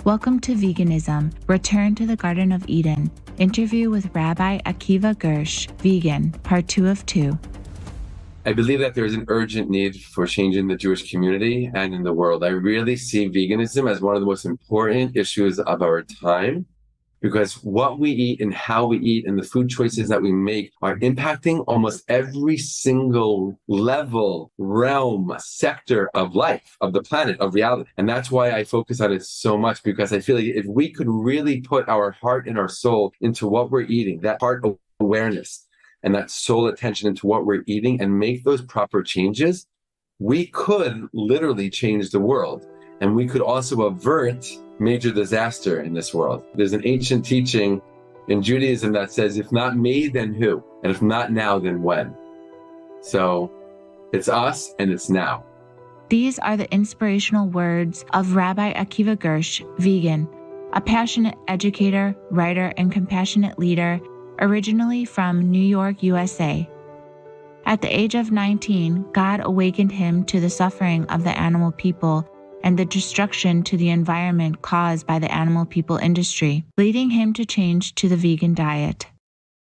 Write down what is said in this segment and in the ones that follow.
Welcome to Veganism, Return to the Garden of Eden. Interview with Rabbi Akiva Gersh, vegan, part 2 of 2. I believe that there's an urgent need for changing the Jewish community and in the world. I really see veganism as one of the most important issues of our time, because what we eat and how we eat and the food choices that we make are impacting almost every single level, realm, sector of life, of the planet, of reality. And that's why I focus on it so much, because I feel like if we could really put our heart and our soul into what we're eating, that heart awareness and that soul attention into what we're eating and make those proper changes, we could literally change the world. And we could also avert major disaster in this world. There's an ancient teaching in Judaism that says, if not me, then who? And if not now, then when? So it's us and it's now. These are the inspirational words of Rabbi Akiva Gersh, vegan, a passionate educator, writer, and compassionate leader, originally from New York, USA. At the age of 19, God awakened him to the suffering of the animal people and the destruction to the environment caused by the animal people industry, leading him to change to the vegan diet.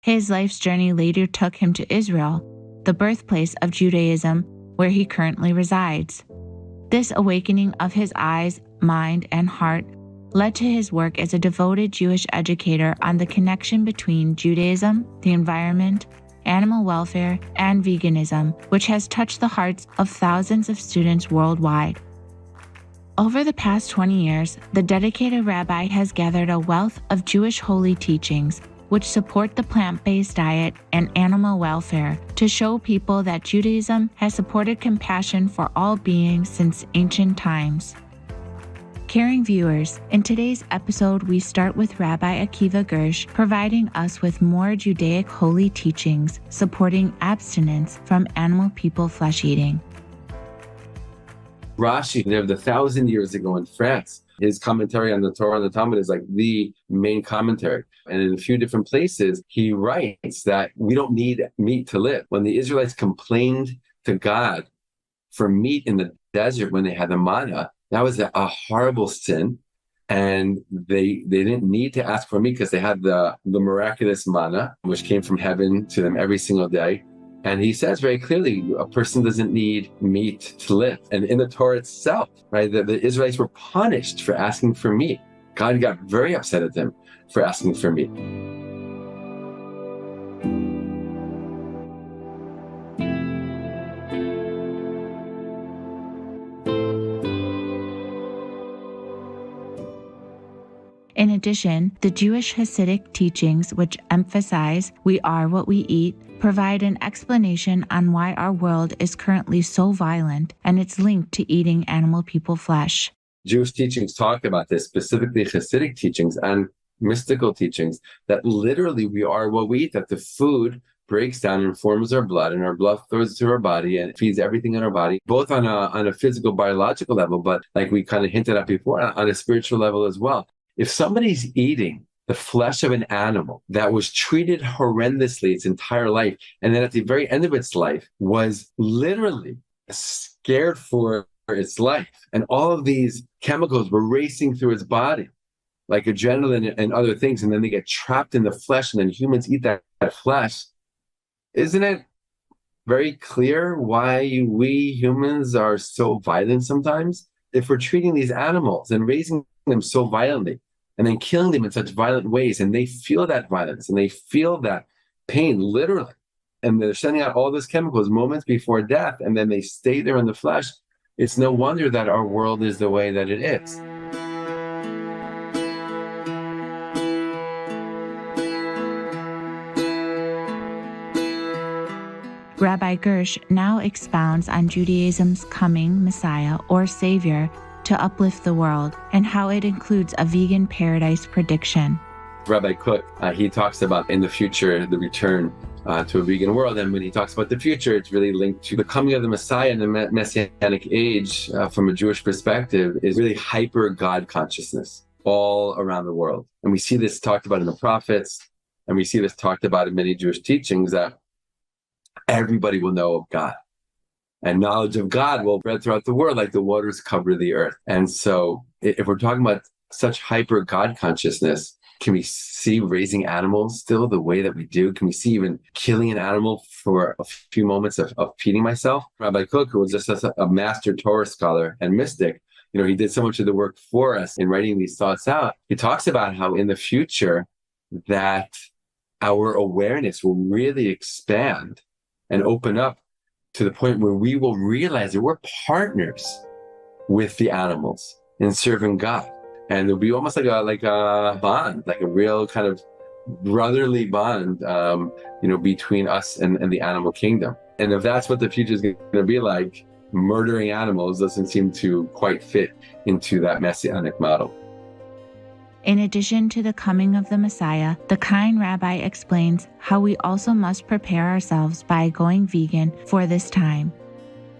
His life's journey later took him to Israel, the birthplace of Judaism, where he currently resides. This awakening of his eyes, mind, and heart led to his work as a devoted Jewish educator on the connection between Judaism, the environment, animal welfare, and veganism, which has touched the hearts of thousands of students worldwide. Over the past 20 years, the dedicated rabbi has gathered a wealth of Jewish holy teachings which support the plant-based diet and animal welfare to show people that Judaism has supported compassion for all beings since ancient times. Caring viewers, in today's episode, we start with Rabbi Akiva Gersh providing us with more Judaic holy teachings supporting abstinence from animal people flesh eating. Rashi lived 1,000 years ago in France. His commentary on the Torah and the Talmud is like the main commentary. And in a few different places, he writes that we don't need meat to live. When the Israelites complained to God for meat in the desert when they had the manna, that was a horrible sin. And they didn't need to ask for meat because they had the miraculous manna, which came from heaven to them every single day. And he says very clearly, a person doesn't need meat to live. And in the Torah itself, right, the Israelites were punished for asking for meat. God got very upset at them for asking for meat. In addition, the Jewish Hasidic teachings, which emphasize we are what we eat, provide an explanation on why our world is currently so violent and it's linked to eating animal people flesh. Jewish teachings talk about this, specifically Hasidic teachings and mystical teachings, that literally we are what we eat, that the food breaks down and forms our blood, and our blood flows to our body and feeds everything in our body, both on a physical, biological level, but like we kind of hinted at before, on a spiritual level as well. If somebody's eating the flesh of an animal that was treated horrendously its entire life, and then at the very end of its life was literally scared for its life, and all of these chemicals were racing through its body, like adrenaline and other things, and then they get trapped in the flesh, and then humans eat that flesh, isn't it very clear why we humans are so violent sometimes? If we're treating these animals and raising them so violently, and then killing them in such violent ways, and they feel that violence, and they feel that pain, literally, and they're sending out all those chemicals moments before death, and then they stay there in the flesh, it's no wonder that our world is the way that it is. Rabbi Gersh now expounds on Judaism's coming Messiah or Savior to uplift the world, and how it includes a vegan paradise prediction. Rabbi Cook, he talks about in the future, the return to a vegan world. And when he talks about the future, it's really linked to the coming of the Messiah and the Messianic age from a Jewish perspective is really hyper God consciousness all around the world. And we see this talked about in the prophets, and we see this talked about in many Jewish teachings, that everybody will know of God. And knowledge of God will spread throughout the world like the waters cover the earth. And so if we're talking about such hyper God consciousness, can we see raising animals still the way that we do? Can we see even killing an animal for a few moments of feeding myself? Rabbi Kook, who was just a master Torah scholar and mystic, he did so much of the work for us in writing these thoughts out. He talks about how in the future that our awareness will really expand and open up to the point where we will realize that we're partners with the animals in serving God. And there'll be almost like a bond, like a real kind of brotherly bond, between us and the animal kingdom. And if that's what the future is going to be like, murdering animals doesn't seem to quite fit into that messianic model. In addition to the coming of the Messiah, the kind rabbi explains how we also must prepare ourselves by going vegan for this time.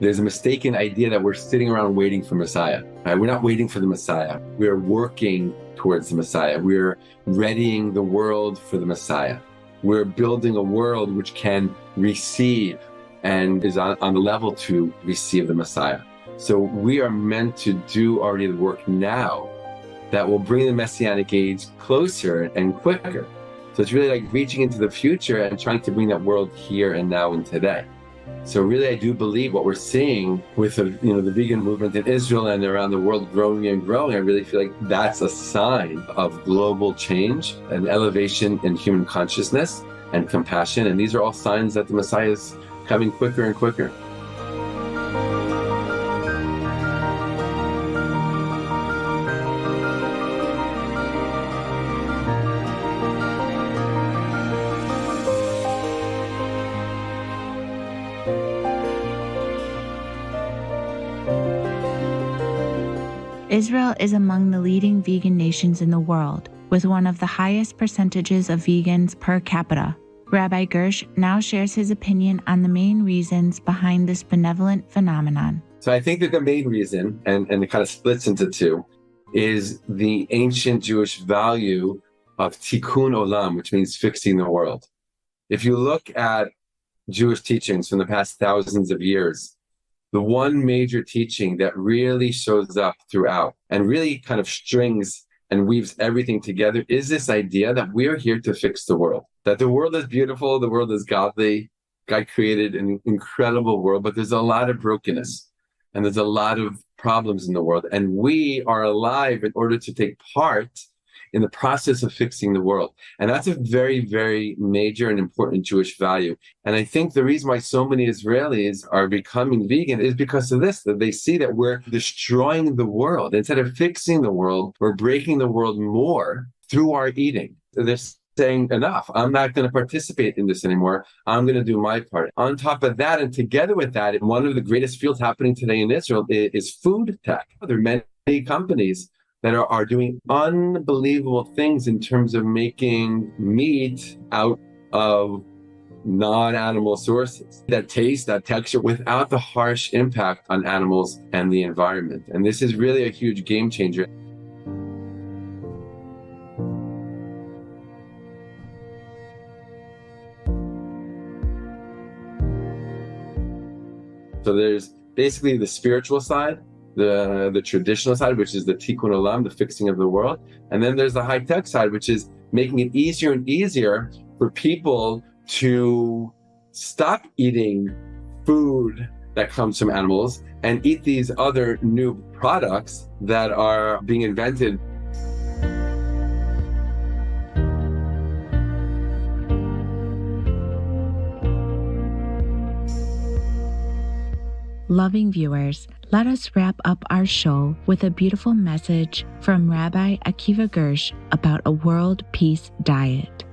There's a mistaken idea that we're sitting around waiting for Messiah. Right? We're not waiting for the Messiah. We're working towards the Messiah. We're readying the world for the Messiah. We're building a world which can receive and is on the level to receive the Messiah. So we are meant to do already the work now that will bring the Messianic age closer and quicker. So it's really like reaching into the future and trying to bring that world here and now and today. So really, I do believe what we're seeing with the vegan movement in Israel and around the world growing and growing, I really feel like that's a sign of global change and elevation in human consciousness and compassion. And these are all signs that the Messiah is coming quicker and quicker. Israel is among the leading vegan nations in the world, with one of the highest percentages of vegans per capita. Rabbi Gersh now shares his opinion on the main reasons behind this benevolent phenomenon. So I think that the main reason, and it kind of splits into two, is the ancient Jewish value of tikkun olam, which means fixing the world. If you look at Jewish teachings from the past thousands of years, the one major teaching that really shows up throughout and really kind of strings and weaves everything together is this idea that we're here to fix the world, that the world is beautiful, the world is godly. God created an incredible world, but there's a lot of brokenness and there's a lot of problems in the world. And we are alive in order to take part in the process of fixing the world. And that's a very, very major and important Jewish value. And I think the reason why so many Israelis are becoming vegan is because of this, that they see that we're destroying the world. Instead of fixing the world, we're breaking the world more through our eating. They're saying, enough, I'm not going to participate in this anymore. I'm going to do my part. On top of that, and together with that, one of the greatest fields happening today in Israel is food tech. There are many companies that are doing unbelievable things in terms of making meat out of non-animal sources, that taste, that texture, without the harsh impact on animals and the environment. And this is really a huge game changer. So there's basically the spiritual side, the traditional side, which is the tikkun olam, the fixing of the world. And then there's the high-tech side, which is making it easier and easier for people to stop eating food that comes from animals and eat these other new products that are being invented. Loving viewers, let us wrap up our show with a beautiful message from Rabbi Akiva Gersh about a world peace diet.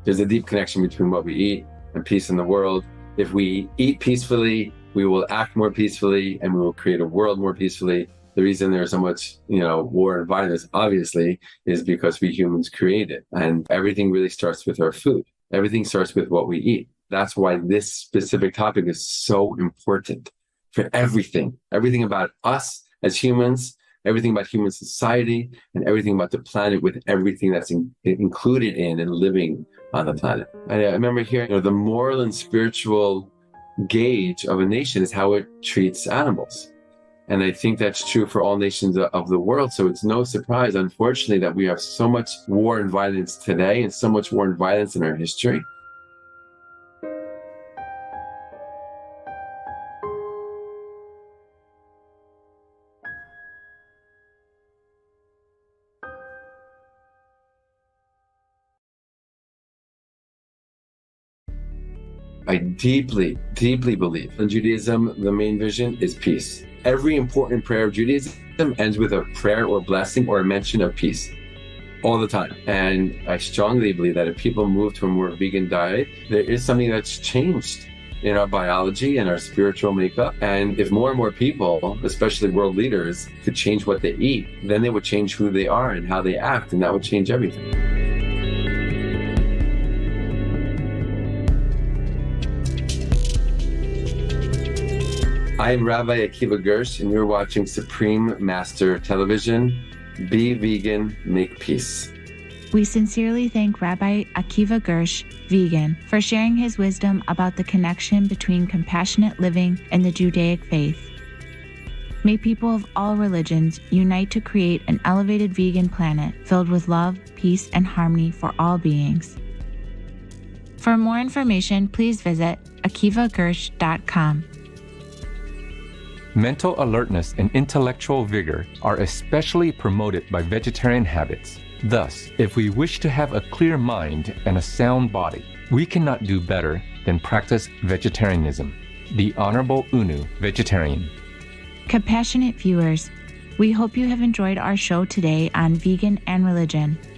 There's a deep connection between what we eat and peace in the world. If we eat peacefully, we will act more peacefully and we will create a world more peacefully. The reason there's so much, war and violence, obviously, is because we humans create it. And everything really starts with our food. Everything starts with what we eat. That's why this specific topic is so important. For everything about us as humans, everything about human society, and everything about the planet, with everything that's included in and living on the planet. I remember hearing, the moral and spiritual gauge of a nation is how it treats animals. And I think that's true for all nations of the world. So it's no surprise, unfortunately, that we have so much war and violence today and so much war and violence in our history. I deeply, deeply believe in Judaism, the main vision is peace. Every important prayer of Judaism ends with a prayer or blessing or a mention of peace all the time. And I strongly believe that if people move to a more vegan diet, there is something that's changed in our biology and our spiritual makeup. And if more and more people, especially world leaders, could change what they eat, then they would change who they are and how they act, and that would change everything. I am Rabbi Akiva Gersh, and you're watching Supreme Master Television. Be vegan, make peace. We sincerely thank Rabbi Akiva Gersh, vegan, for sharing his wisdom about the connection between compassionate living and the Judaic faith. May people of all religions unite to create an elevated vegan planet filled with love, peace, and harmony for all beings. For more information, please visit akivagersh.com. Mental alertness and intellectual vigor are especially promoted by vegetarian habits. Thus, if we wish to have a clear mind and a sound body, we cannot do better than practice vegetarianism. The Honorable Unu, vegetarian. Compassionate viewers, we hope you have enjoyed our show today on vegan and religion.